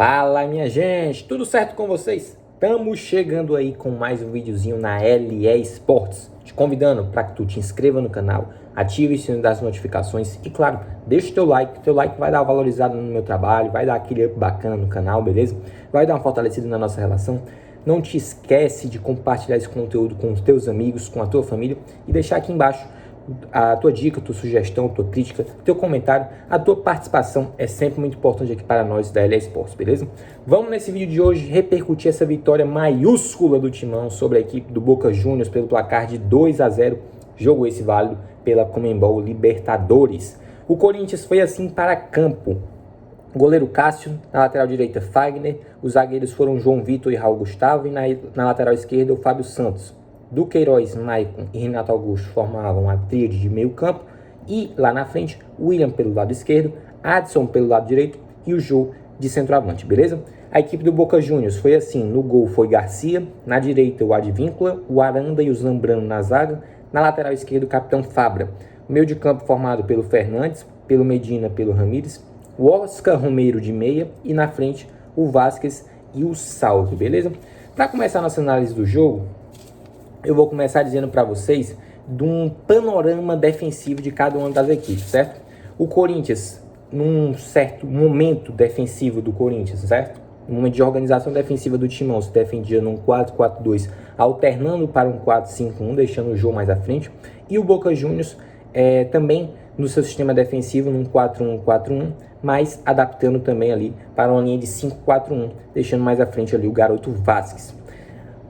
Fala, minha gente, tudo certo com vocês? Estamos chegando aí com mais um videozinho na LE Esportes, te convidando para que tu te inscreva no canal, ative o sininho das notificações e claro, deixa o teu like vai dar uma valorizada no meu trabalho, vai dar aquele up bacana no canal, beleza? Vai dar uma fortalecida na nossa relação. Não te esquece de compartilhar esse conteúdo com os teus amigos, com a tua família e deixar aqui embaixo a tua dica, tua sugestão, tua crítica, teu comentário, a tua participação é sempre muito importante aqui para nós da LE Esportes, beleza? Vamos nesse vídeo de hoje repercutir essa vitória maiúscula do Timão sobre a equipe do Boca Juniors pelo placar de 2-0, jogo esse válido pela Conmebol Libertadores. O Corinthians foi assim para campo. Goleiro Cássio, na lateral direita Fagner, os zagueiros foram João Vitor e Raul Gustavo e na lateral esquerda o Fábio Santos. Duqueiroz, Maicon e Renato Augusto formavam a tríade de meio campo e lá na frente, William pelo lado esquerdo, Adson pelo lado direito e o Jô de centroavante, beleza? A equipe do Boca Juniors foi assim, no gol foi Garcia, na direita o Advíncula, o Aranda e o Zambrano na zaga, na lateral esquerda o capitão Fabra, o meio de campo formado pelo Fernandes, pelo Medina, pelo Ramírez, o Oscar Romero de meia e na frente o Vasquez e o Salve, beleza? Para começar a nossa análise do jogo, eu vou começar dizendo para vocês de um panorama defensivo de cada uma das equipes, certo? O Corinthians, num certo momento defensivo do Corinthians, certo? No momento de organização defensiva do Timão, se defendia num 4-4-2, alternando para um 4-5-1, deixando o jogo mais à frente. E o Boca Juniors também no seu sistema defensivo num 4-1-4-1, mas adaptando também ali para uma linha de 5-4-1, deixando mais à frente ali o garoto Vasquez.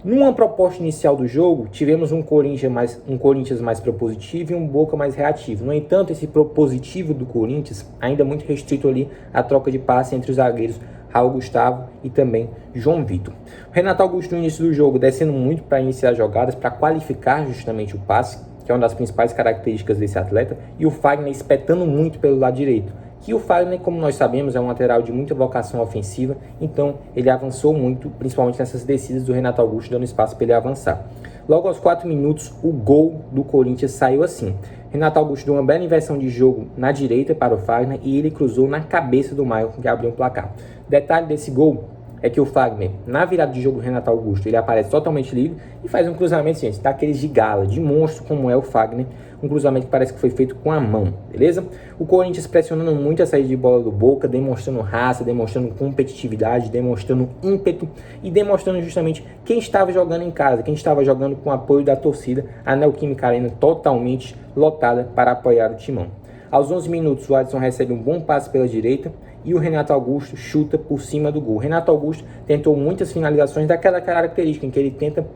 Numa proposta inicial do jogo, tivemos um Corinthians mais propositivo e um Boca mais reativo. No entanto, esse propositivo do Corinthians ainda muito restrito ali à troca de passe entre os zagueiros Raul Gustavo e também João Vitor. O Renato Augusto no início do jogo descendo muito para iniciar as jogadas, para qualificar justamente o passe, que é uma das principais características desse atleta, e o Fagner espetando muito pelo lado direito. Que o Fagner, como nós sabemos, é um lateral de muita vocação ofensiva, então ele avançou muito, principalmente nessas descidas do Renato Augusto, dando espaço para ele avançar. Logo aos 4 minutos, o gol do Corinthians saiu assim. Renato Augusto deu uma bela inversão de jogo na direita para o Fagner e ele cruzou na cabeça do Maicon, que abriu o placar. Detalhe desse gol é que o Fagner, na virada de jogo do Renato Augusto, ele aparece totalmente livre e faz um cruzamento, gente, daqueles de gala, de monstro como é o Fagner, um cruzamento que parece que foi feito com a mão, beleza? O Corinthians pressionando muito a saída de bola do Boca, demonstrando raça, demonstrando competitividade, demonstrando ímpeto e demonstrando justamente quem estava jogando em casa, quem estava jogando com o apoio da torcida, a Neoquímica Arena totalmente lotada para apoiar o Timão. Aos 11 minutos, o Adson recebe um bom passe pela direita e o Renato Augusto chuta por cima do gol. O Renato Augusto tentou muitas finalizações daquela característica em que ele tenta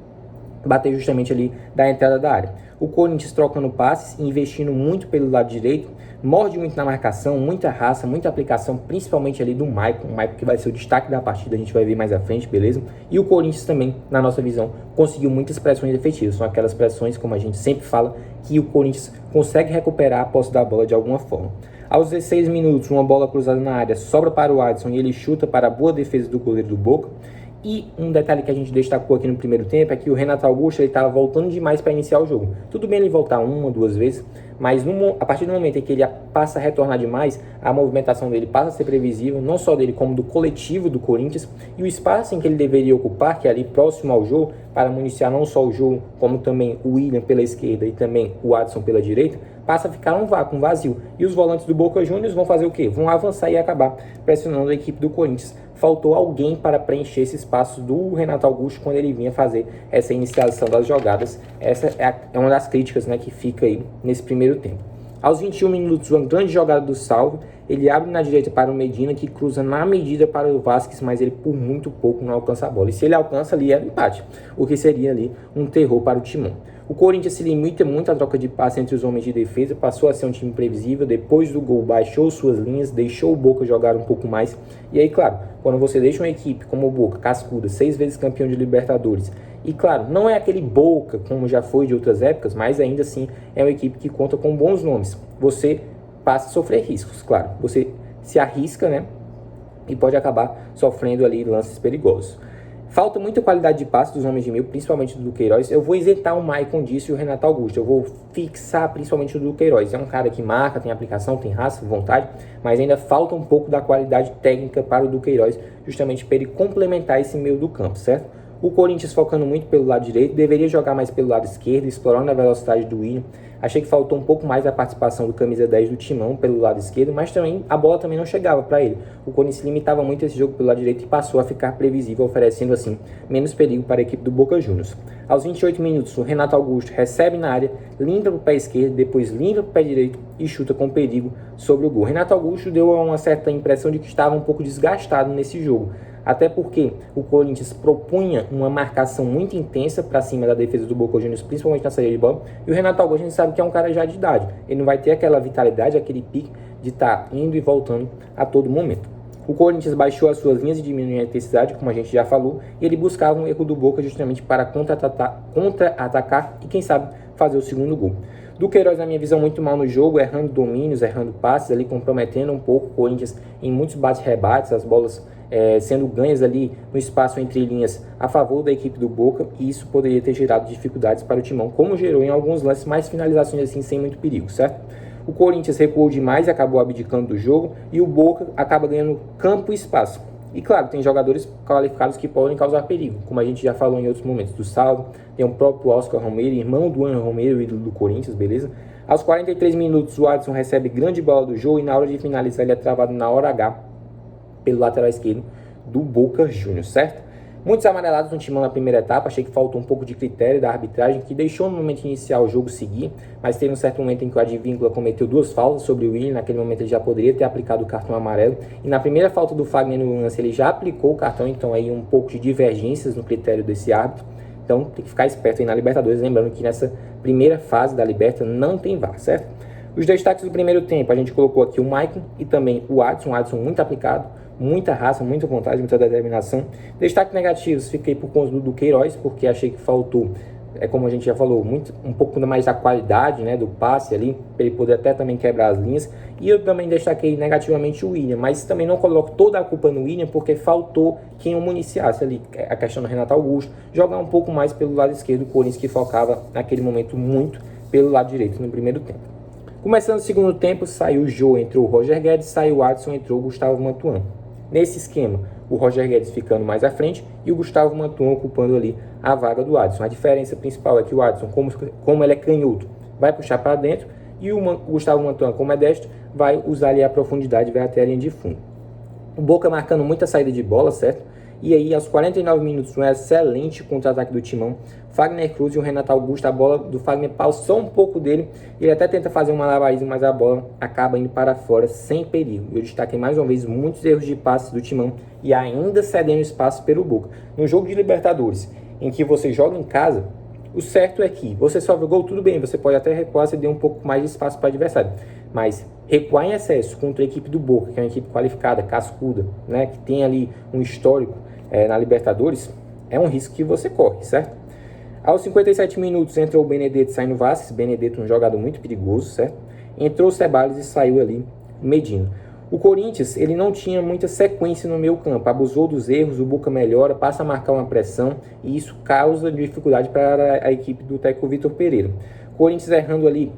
bater justamente ali da entrada da área. O Corinthians trocando passes, investindo muito pelo lado direito, morde muito na marcação, muita raça, muita aplicação, principalmente ali do Maicon. O Maicon que vai ser o destaque da partida, a gente vai ver mais à frente, beleza? E o Corinthians também, na nossa visão, conseguiu muitas pressões efetivas. São aquelas pressões, como a gente sempre fala, que o Corinthians consegue recuperar a posse da bola de alguma forma. Aos 16 minutos, uma bola cruzada na área sobra para o Adson e ele chuta para a boa defesa do goleiro do Boca. E um detalhe que a gente destacou aqui no primeiro tempo é que o Renato Augusto estava voltando demais para iniciar o jogo. Tudo bem ele voltar uma, duas vezes, mas a partir do momento em que ele passa a retornar demais, a movimentação dele passa a ser previsível, não só dele como do coletivo do Corinthians, e o espaço em que ele deveria ocupar, que é ali próximo ao jogo, para municiar não só o jogo, como também o William pela esquerda e também o Adson pela direita, passa a ficar um vácuo, um vazio. E os volantes do Boca Juniors vão fazer o quê? Vão avançar e acabar pressionando a equipe do Corinthians. Faltou alguém para preencher esse espaço do Renato Augusto quando ele vinha fazer essa iniciação das jogadas. Essa é uma das críticas, né, que fica aí nesse primeiro tempo. Aos 21 minutos, uma grande jogada do Salve, ele abre na direita para o Medina, que cruza na medida para o Vasquez, mas ele por muito pouco não alcança a bola. E se ele alcança ali, é um empate, o que seria ali um terror para o Timão. O Corinthians se limita muito à troca de passe entre os homens de defesa, passou a ser um time previsível, depois do gol baixou suas linhas, deixou o Boca jogar um pouco mais. E aí, claro, quando você deixa uma equipe como o Boca, cascuda, 6 vezes campeão de Libertadores, e claro, não é aquele Boca como já foi de outras épocas, mas ainda assim é uma equipe que conta com bons nomes. Você passa a sofrer riscos, claro, você se arrisca, né, e pode acabar sofrendo ali lances perigosos. Falta muita qualidade de passe dos homens de meio, principalmente do Duqueiroz. Eu vou isentar o Maicon disso e o Renato Augusto. Eu vou fixar principalmente o Duqueiroz. É um cara que marca, tem aplicação, tem raça, vontade, mas ainda falta um pouco da qualidade técnica para o Duqueiroz, justamente para ele complementar esse meio do campo, certo? O Corinthians focando muito pelo lado direito, deveria jogar mais pelo lado esquerdo, explorando a velocidade do William. Achei que faltou um pouco mais a participação do camisa 10 do Timão pelo lado esquerdo, mas também a bola também não chegava para ele. O Corinthians limitava muito esse jogo pelo lado direito e passou a ficar previsível, oferecendo assim menos perigo para a equipe do Boca Juniors. Aos 28 minutos, o Renato Augusto recebe na área, limpa para o pé esquerdo, depois limpa para o pé direito e chuta com perigo sobre o gol. Renato Augusto deu uma certa impressão de que estava um pouco desgastado nesse jogo. Até porque o Corinthians propunha uma marcação muito intensa para cima da defesa do Boca Juniors, principalmente na saída de bola. E o Renato Augusto a gente sabe que é um cara já de idade. Ele não vai ter aquela vitalidade, aquele pique de estar indo e voltando a todo momento. O Corinthians baixou as suas linhas e diminuiu a intensidade, como a gente já falou, e ele buscava um erro do Boca justamente para contra-atacar e, quem sabe, fazer o segundo gol. Duqueiroz, na minha visão, muito mal no jogo, errando domínios, errando passes, ali comprometendo um pouco o Corinthians em muitos bate-rebates, as bolas sendo ganhas ali no espaço entre linhas a favor da equipe do Boca, e isso poderia ter gerado dificuldades para o Timão, como gerou em alguns lances, mais finalizações assim sem muito perigo, certo? O Corinthians recuou demais e acabou abdicando do jogo, e o Boca acaba ganhando campo e espaço. E claro, tem jogadores qualificados que podem causar perigo, como a gente já falou em outros momentos. Do Salvo, tem o próprio Oscar Romero, irmão do Ana Romero, ídolo do Corinthians, beleza? Aos 43 minutos, o Adson recebe grande bola do jogo e na hora de finalizar ele é travado na hora H pelo lateral esquerdo do Boca Juniors, certo? Muitos amarelados no Timão na primeira etapa, achei que faltou um pouco de critério da arbitragem, que deixou no momento inicial o jogo seguir, mas teve um certo momento em que o Advíncula cometeu 2 faltas sobre o William, naquele momento ele já poderia ter aplicado o cartão amarelo, e na primeira falta do Fagner no lance ele já aplicou o cartão, então aí um pouco de divergências no critério desse árbitro, então tem que ficar esperto aí na Libertadores, lembrando que nessa primeira fase da Liberta não tem VAR, certo? Os destaques do primeiro tempo, a gente colocou aqui o Maicon e também o Adson muito aplicado, muita raça, muita vontade, muita determinação. Destaques negativos, fiquei por conta do Duqueiroz, porque achei que faltou, como a gente já falou, um pouco mais da qualidade, né, do passe ali, para ele poder até também quebrar as linhas. E eu também destaquei negativamente o William, mas também não coloco toda a culpa no William, porque faltou quem o municiasse ali, a questão do Renato Augusto, jogar um pouco mais pelo lado esquerdo, o Corinthians que focava naquele momento muito pelo lado direito no primeiro tempo. Começando o segundo tempo, saiu o Jô, entrou o Roger Guedes, saiu o Adson, entrou o Gustavo Mantuan. Nesse esquema, o Roger Guedes ficando mais à frente e o Gustavo Mantuan ocupando ali a vaga do Adson. A diferença principal é que o Adson, como ele é canhoto, vai puxar para dentro, e o Gustavo Mantuan, como é destro, vai usar ali a profundidade, vai até a linha de fundo. O Boca marcando muita saída de bola, certo? E aí, aos 49 minutos, um excelente contra-ataque do Timão. Fagner Cruz e o Renato Augusto, a bola do Fagner passou um pouco dele. Ele até tenta fazer um malabarismo, mas a bola acaba indo para fora sem perigo. Eu destaquei mais uma vez muitos erros de passes do Timão e ainda cedendo espaço pelo Boca. No jogo de Libertadores, em que você joga em casa, o certo é que você sofre o gol, tudo bem, você pode até recuar, ceder um pouco mais de espaço para o adversário. Mas recuar em excesso contra a equipe do Boca, que é uma equipe qualificada, cascuda, né, que tem ali um histórico na Libertadores, é um risco que você corre, certo? Aos 57 minutos entrou o Benedetto saindo Vasquez, Benedetto um jogador muito perigoso, certo? Entrou o Ceballos e saiu ali Medina. O Corinthians, ele não tinha muita sequência no meio campo, abusou dos erros, o Boca melhora, passa a marcar uma pressão e isso causa dificuldade para a equipe do técnico Vitor Pereira. O Corinthians errando ali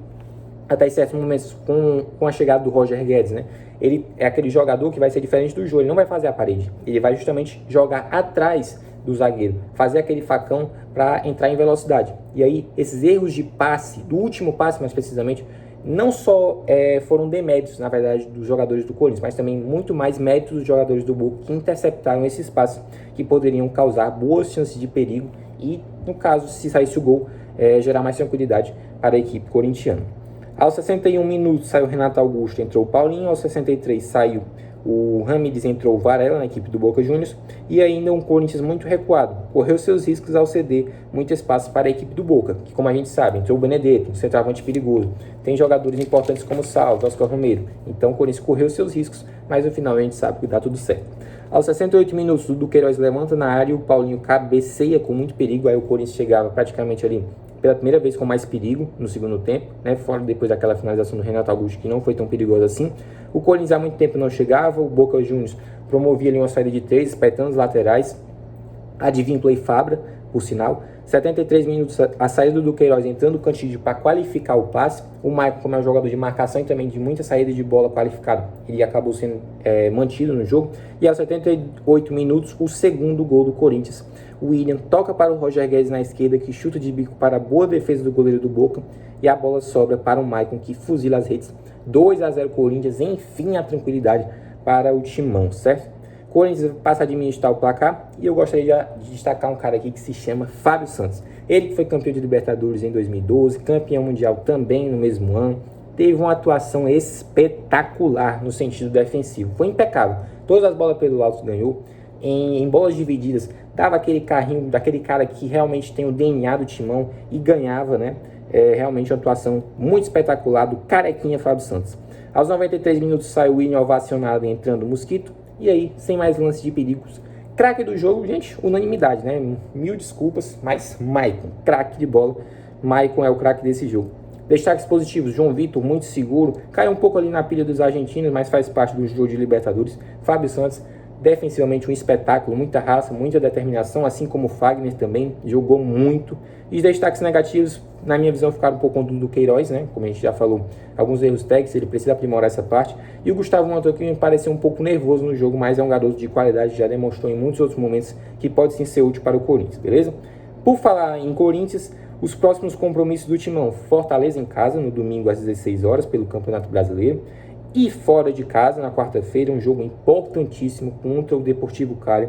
até certos momentos com a chegada do Roger Guedes, né? Ele é aquele jogador que vai ser diferente do Jô, ele não vai fazer a parede, ele vai justamente jogar atrás do zagueiro, fazer aquele facão para entrar em velocidade. E aí, esses erros de passe, do último passe mais precisamente, não só foram deméritos, na verdade, dos jogadores do Corinthians, mas também muito mais méritos dos jogadores do Boca que interceptaram esses passes que poderiam causar boas chances de perigo e, no caso, se saísse o gol, gerar mais tranquilidade para a equipe corintiana. Aos 61 minutos saiu o Renato Augusto, entrou o Paulinho. Aos 63 saiu o Ramírez, entrou o Varela na equipe do Boca Juniors. E ainda um Corinthians muito recuado, correu seus riscos ao ceder muito espaço para a equipe do Boca, que, como a gente sabe, entrou o Benedetto, um centroavante perigoso. Tem jogadores importantes como o Salvo, Oscar Romero. Então o Corinthians correu seus riscos, mas no final a gente sabe que dá tudo certo. Aos 68 minutos, o Duqueiroz levanta na área e o Paulinho cabeceia com muito perigo. Aí o Corinthians chegava praticamente ali pela primeira vez com mais perigo no segundo tempo, né? Fora depois daquela finalização do Renato Augusto, que não foi tão perigosa assim. O Corinthians há muito tempo não chegava, o Boca Juniors promovia ali uma saída de 3, espetando os laterais. Advinto Play Fabra, por sinal. 73 minutos, a saída do Queiroz entrando no Cantídio para qualificar o passe. O Maicon, como é um jogador de marcação e também de muita saída de bola qualificada, ele acabou sendo mantido no jogo. E aos 78 minutos, o segundo gol do Corinthians. O William toca para o Roger Guedes na esquerda, que chuta de bico para a boa defesa do goleiro do Boca. E a bola sobra para o Maicon, que fuzila as redes. 2-0 Corinthians, enfim, a tranquilidade para o Timão, certo? Corinthians passa a administrar o placar e eu gostaria de destacar um cara aqui que se chama Fábio Santos. Ele que foi campeão de Libertadores em 2012, campeão mundial também no mesmo ano, teve uma atuação espetacular no sentido defensivo, foi impecável. Todas as bolas pelo alto ganhou, em bolas divididas, dava aquele carrinho daquele cara que realmente tem o DNA do Timão e ganhava, né? Realmente uma atuação muito espetacular do carequinha Fábio Santos. Aos 93 minutos sai o William ovacionado entrando o Mosquito. E aí, sem mais lances de perigos, craque do jogo, gente, unanimidade, né? Mil desculpas, mas Maicon, craque de bola. Maicon é o craque desse jogo. Destaques positivos, João Vitor, muito seguro, caiu um pouco ali na pilha dos argentinos, mas faz parte do jogo de Libertadores. Fábio Santos, defensivamente um espetáculo, muita raça, muita determinação, assim como o Fagner também, jogou muito. E os destaques negativos, na minha visão, ficaram um pouco do Queiroz, né? Como a gente já falou, alguns erros técnicos, ele precisa aprimorar essa parte. E o Gustavo Mantua, que me pareceu um pouco nervoso no jogo, mas é um garoto de qualidade, já demonstrou em muitos outros momentos que pode sim ser útil para o Corinthians, beleza? Por falar em Corinthians, os próximos compromissos do Timão: Fortaleza em casa, no domingo às 16 horas, pelo Campeonato Brasileiro. E fora de casa, na quarta-feira, um jogo importantíssimo contra o Deportivo Cali.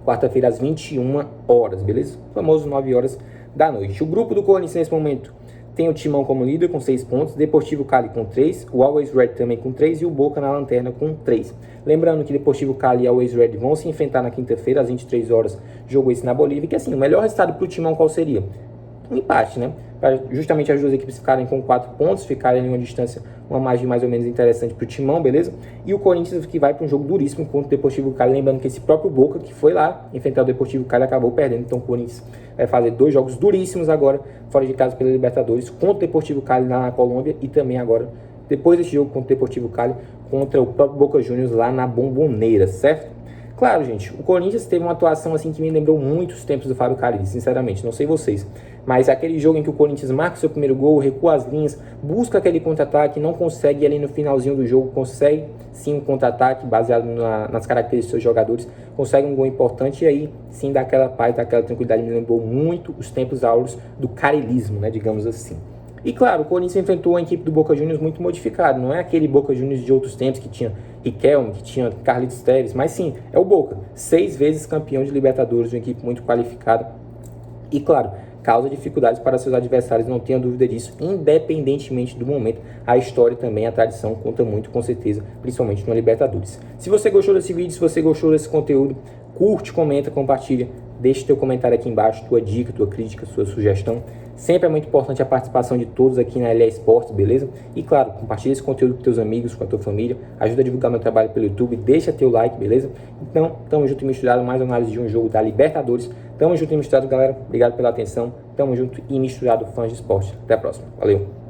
Quarta-feira às 21 horas, beleza? Famoso 9 horas da noite. O grupo do Corinthians nesse momento tem o Timão como líder com 6 pontos, Deportivo Cali com 3, o Always Red também com 3 e o Boca na lanterna com 3. Lembrando que Deportivo Cali e Always Red vão se enfrentar na quinta-feira às 23 horas, jogo esse na Bolívia, que assim, o melhor resultado para o Timão qual seria? Um empate, né? Para justamente as duas equipes ficarem com 4 pontos, ficarem em uma distância, uma margem mais ou menos interessante para o Timão, beleza? E o Corinthians que vai para um jogo duríssimo contra o Deportivo Cali, lembrando que esse próprio Boca que foi lá enfrentar o Deportivo Cali acabou perdendo, então o Corinthians vai fazer 2 jogos duríssimos agora, fora de casa pela Libertadores, contra o Deportivo Cali lá na Colômbia e também agora, depois desse jogo contra o Deportivo Cali, contra o próprio Boca Juniors lá na Bombonera, certo? Claro, gente, o Corinthians teve uma atuação assim que me lembrou muito os tempos do Fábio Carille, sinceramente, não sei vocês. Mas aquele jogo em que o Corinthians marca o seu primeiro gol, recua as linhas, busca aquele contra-ataque, não consegue ali no finalzinho do jogo, consegue sim um contra-ataque baseado nas características dos seus jogadores, consegue um gol importante e aí sim dá aquela paz, dá aquela tranquilidade, me lembrou muito os tempos áureos do carilismo, né, digamos assim. E claro, o Corinthians enfrentou uma equipe do Boca Juniors muito modificada, não é aquele Boca Juniors de outros tempos que tinha Riquelme, que tinha Carlitos Tevez, mas sim, é o Boca, 6 vezes campeão de Libertadores, uma equipe muito qualificada e claro, causa dificuldades para seus adversários, não tenha dúvida disso, independentemente do momento, a história também, a tradição conta muito com certeza, principalmente no Libertadores. Se você gostou desse vídeo, se você gostou desse conteúdo, curte, comenta, compartilha, deixe teu comentário aqui embaixo, tua dica, tua crítica, sua sugestão. Sempre é muito importante a participação de todos aqui na LE Esportes, beleza? E claro, compartilha esse conteúdo com teus amigos, com a tua família, ajuda a divulgar meu trabalho pelo YouTube, deixa teu like, beleza? Então, tamo junto e misturado, mais análise de um jogo da Libertadores. Tamo junto e misturado, galera. Obrigado pela atenção. Tamo junto e misturado, fãs de esporte. Até a próxima. Valeu!